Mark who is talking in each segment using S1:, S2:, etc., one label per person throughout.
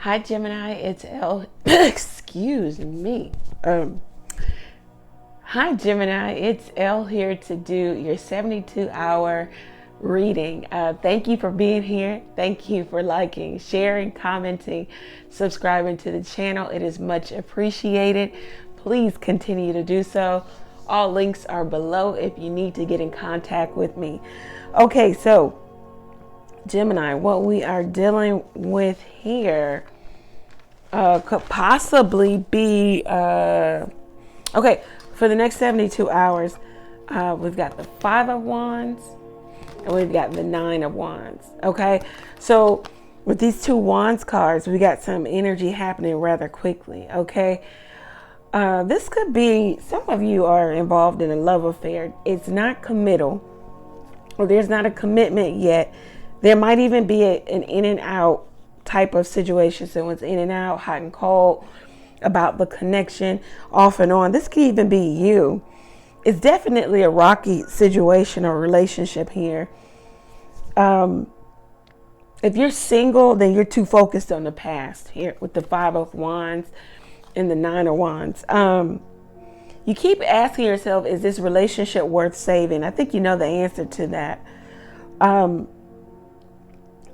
S1: Hi Gemini, it's Elle. Excuse me. Hi Gemini, it's Elle here to do your 72-hour reading. Thank you for being here. Thank you for liking, sharing, commenting, subscribing to the channel. It is much appreciated. Please continue to do so. All links are below if you need to get in contact with me. Okay, so Gemini, what we are dealing with here could possibly be okay, for the next 72 hours. We've got the 5 of Wands and we've got the 9 of Wands. Okay, so with these 2 Wands cards, we got some energy happening rather quickly. Okay, this could be, some of you are involved in a love affair. It's not committal, or there's not a commitment yet. There might even be an in and out type of situation. So it's in and out, hot and cold, about the connection, off and on. This could even be you. It's definitely a rocky situation or relationship here. If you're single, then you're too focused on the past here with the 5 of Wands and the 9 of Wands. You keep asking yourself, is this relationship worth saving? I think you know the answer to that.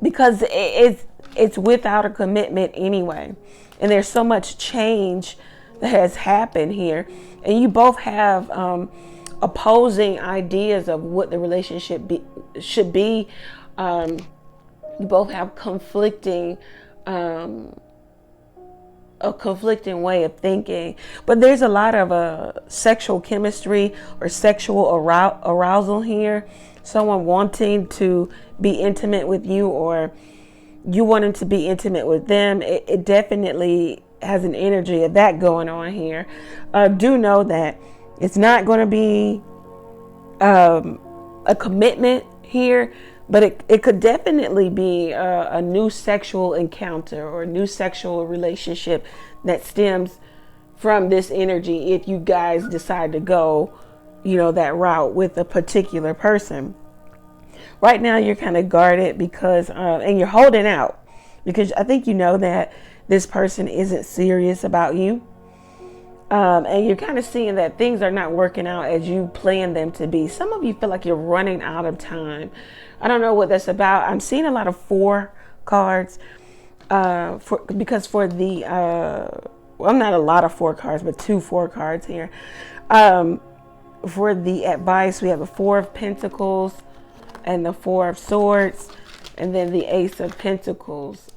S1: Because it's without a commitment anyway. And there's so much change that has happened here. And you both have opposing ideas of what the relationship should be. You both have conflicting a conflicting way of thinking. But there's a lot of sexual chemistry or sexual arousal here. Someone wanting to be intimate with you, or you wanting to be intimate with them. It definitely has an energy of that going on here. Do know that it's not going to be a commitment here, but it could definitely be a new sexual encounter or a new sexual relationship that stems from this energy if you guys decide to go, that route with a particular person. Right now, you're kind of guarded because, and you're holding out because I think you know that this person isn't serious about you. And you're kind of seeing that things are not working out as you planned them to be. Some of you feel like you're running out of time. I don't know what that's about. I'm seeing a lot of 4 cards because for the, well, not a lot of 4 cards, but 2 4 cards here. For the advice, we have a 4 of Pentacles and the 4 of Swords, and then the Ace of Pentacles.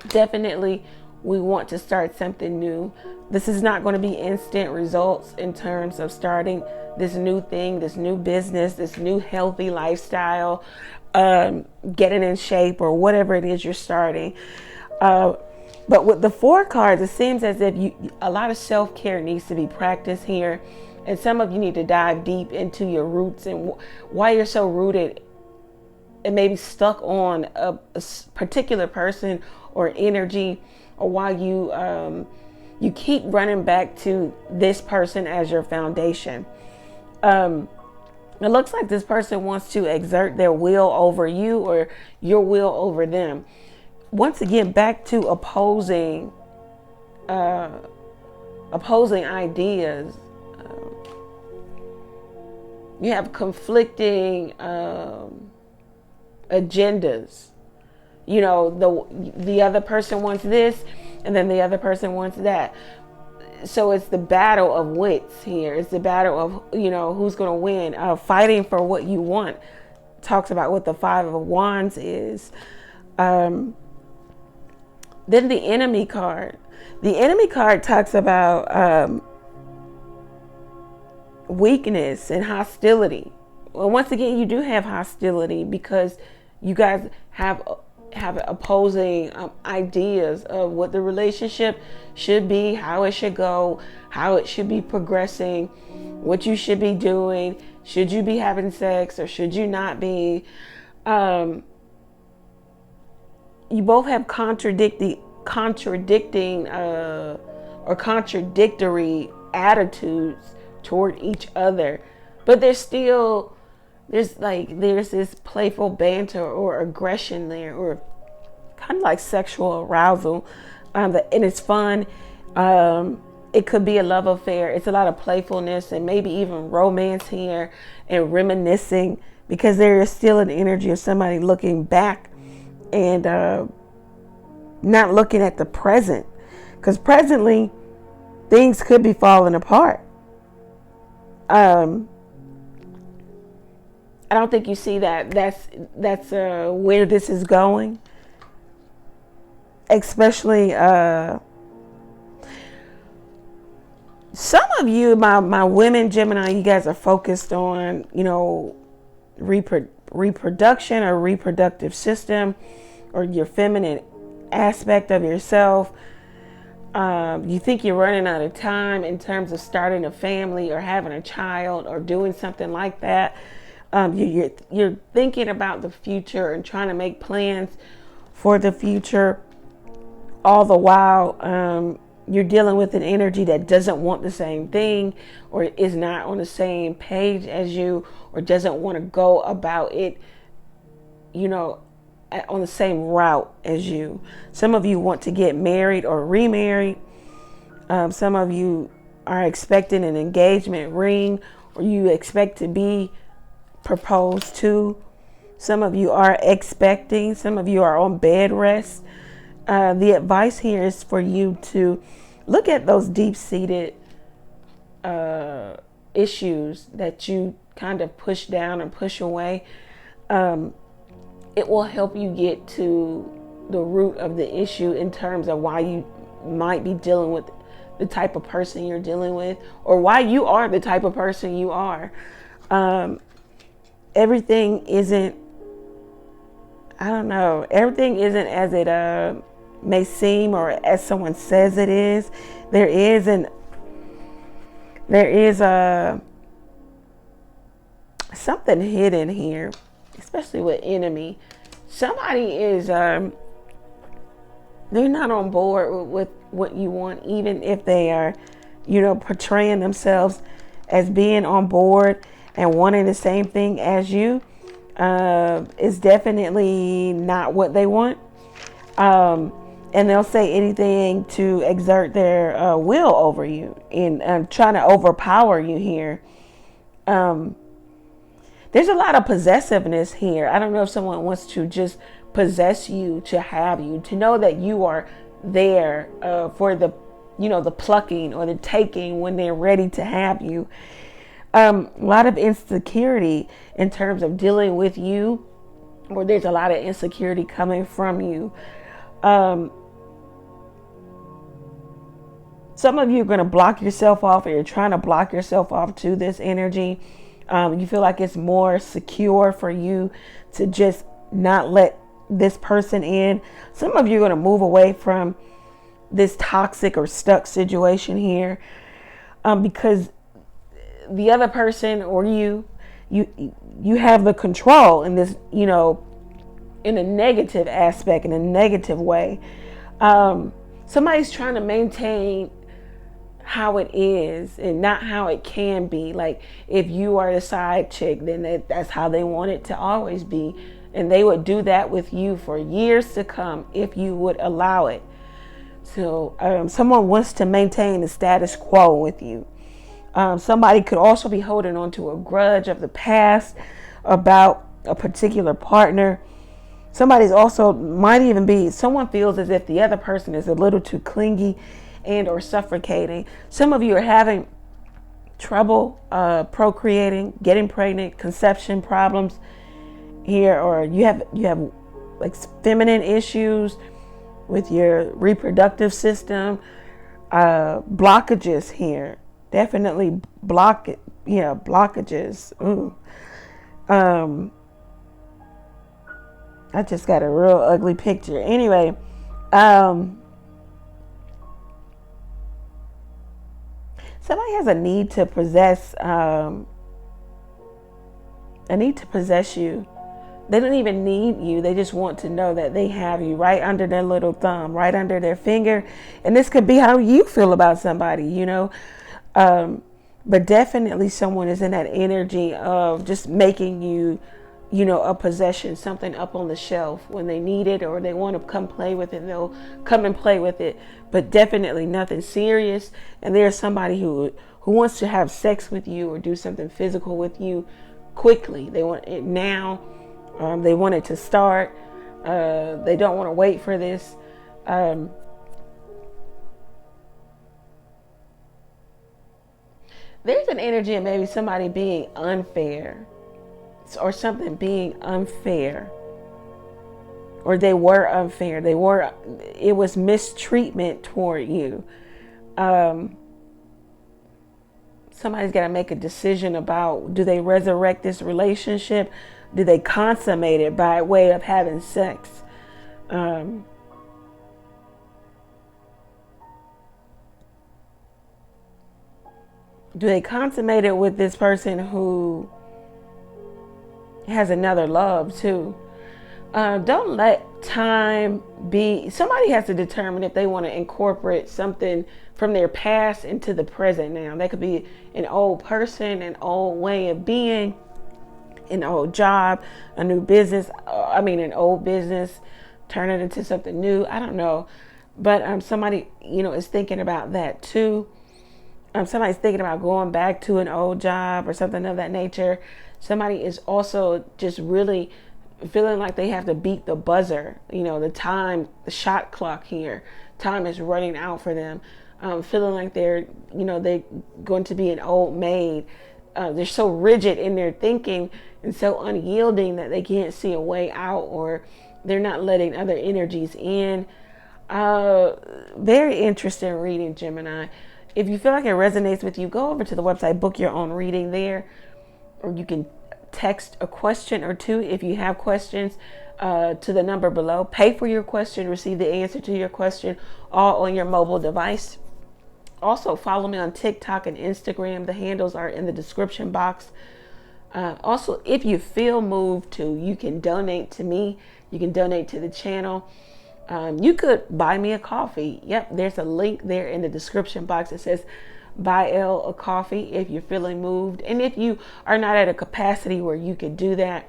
S1: Definitely, we want to start something new. This is not going to be instant results in terms of starting this new thing, this new business, this new healthy lifestyle, getting in shape or whatever it is you're starting. But with the 4 cards, it seems as if a lot of self-care needs to be practiced here. And some of you need to dive deep into your roots and why you're so rooted and maybe stuck on a particular person or energy, or why you keep running back to this person as your foundation. It looks like this person wants to exert their will over you or your will over them. Once again, back to opposing ideas. You have conflicting agendas. The other person wants this, and then the other person wants that. So it's the battle of wits here. It's the battle of, who's going to win. Fighting for what you want. Talks about what the 5 of Wands is. Then the enemy card. The enemy card talks about weakness and hostility. Well, once again, you do have hostility because you guys have opposing ideas of what the relationship should be, how it should go, how it should be progressing, what you should be doing, should you be having sex or should you not be. You both have contradictory or contradictory attitudes toward each other, but there's this playful banter or aggression there, or kind of like sexual arousal, and it's fun. It could be a love affair. It's a lot of playfulness and maybe even romance here and reminiscing, because there is still an energy of somebody looking back and not looking at the present, because presently things could be falling apart. I don't think you see that. That's where this is going. Especially some of you, my women, Gemini, you guys are focused on, reproduction or reproductive system, or your feminine aspect of yourself. You think you're running out of time in terms of starting a family or having a child or doing something like that. You're thinking about the future and trying to make plans for the future. All the while, you're dealing with an energy that doesn't want the same thing, or is not on the same page as you, or doesn't want to go about it, on the same route as you. Some of you want to get married or remarried. Some of you are expecting an engagement ring, or you expect to be proposed to. Some of you are expecting. Some of you are on bed rest. The advice here is for you to look at those deep-seated issues that you kind of push down and push away. It will help you get to the root of the issue in terms of why you might be dealing with the type of person you're dealing with, or why you are the type of person you are. Everything isn't as it may seem, or as someone says it is. There is something hidden here, especially with enemy. Somebody is they're not on board with what you want, even if they are portraying themselves as being on board and wanting the same thing as you. Is definitely not what they want. And they'll say anything to exert their will over you and trying to overpower you here. There's a lot of possessiveness here. I don't know if someone wants to just possess you, to have you, to know that you are there for the plucking or the taking when they're ready to have you. A lot of insecurity in terms of dealing with you, or there's a lot of insecurity coming from you. Some of you are going to block yourself off, or you're trying to block yourself off to this energy. You feel like it's more secure for you to just not let this person in. Some of you are going to move away from this toxic or stuck situation here, because the other person or you have the control in this, in a negative aspect, in a negative way. Somebody's trying to maintain how it is and not how it can be. Like, if you are the side chick, then that's how they want it to always be. And they would do that with you for years to come if you would allow it. So someone wants to maintain the status quo with you. Somebody could also be holding on to a grudge of the past about a particular partner. Someone feels as if the other person is a little too clingy and or suffocating. Some of you are having trouble procreating, getting pregnant, conception problems here, or you have like feminine issues with your reproductive system. Blockages here, definitely blockages. Ooh. I just got a real ugly picture. Anyway, somebody has a need to possess you. They don't even need you. They just want to know that they have you right under their little thumb, right under their finger. And this could be how you feel about somebody, But definitely someone is in that energy of just making you, a possession, something up on the shelf. When they need it or they want to come play with it, they'll come and play with it, but definitely nothing serious. And there's somebody who wants to have sex with you or do something physical with you quickly. They want it now. They want it to start. They don't want to wait for this. There's an energy of maybe somebody being unfair, or something being unfair, or they were unfair. It was mistreatment toward you. Somebody's got to make a decision about, do they resurrect this relationship? Do they consummate it by way of having sex? Do they consummate it with this person who has another love too? Don't let time be. Somebody has to determine if they want to incorporate something from their past into the present now. That could be an old person, an old way of being, an old job, a new business. An old business, turn it into something new. I don't know. But somebody, is thinking about that too. Somebody's thinking about going back to an old job or something of that nature. Somebody is also just really feeling like they have to beat the buzzer, the shot clock here. Time is running out for them. Feeling like they're going to be an old maid. They're so rigid in their thinking and so unyielding that they can't see a way out, or they're not letting other energies in. Very interesting reading, Gemini. If you feel like it resonates with you, go over to the website, book your own reading there, or you can text a question or two if you have questions to the number below. Pay for your question, receive the answer to your question, all on your mobile device. Also, follow me on TikTok and Instagram. The handles are in the description box. Also, if you feel moved to, you can donate to me. You can donate to the channel. You could buy me a coffee. Yep, there's a link there in the description box that says buy Elle a coffee if you're feeling moved. And if you are not at a capacity where you can do that,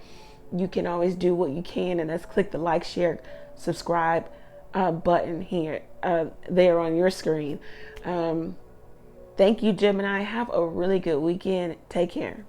S1: you can always do what you can, and that's click the like, share, subscribe button here, there on your screen. Thank you, Gemini. Have a really good weekend. Take care.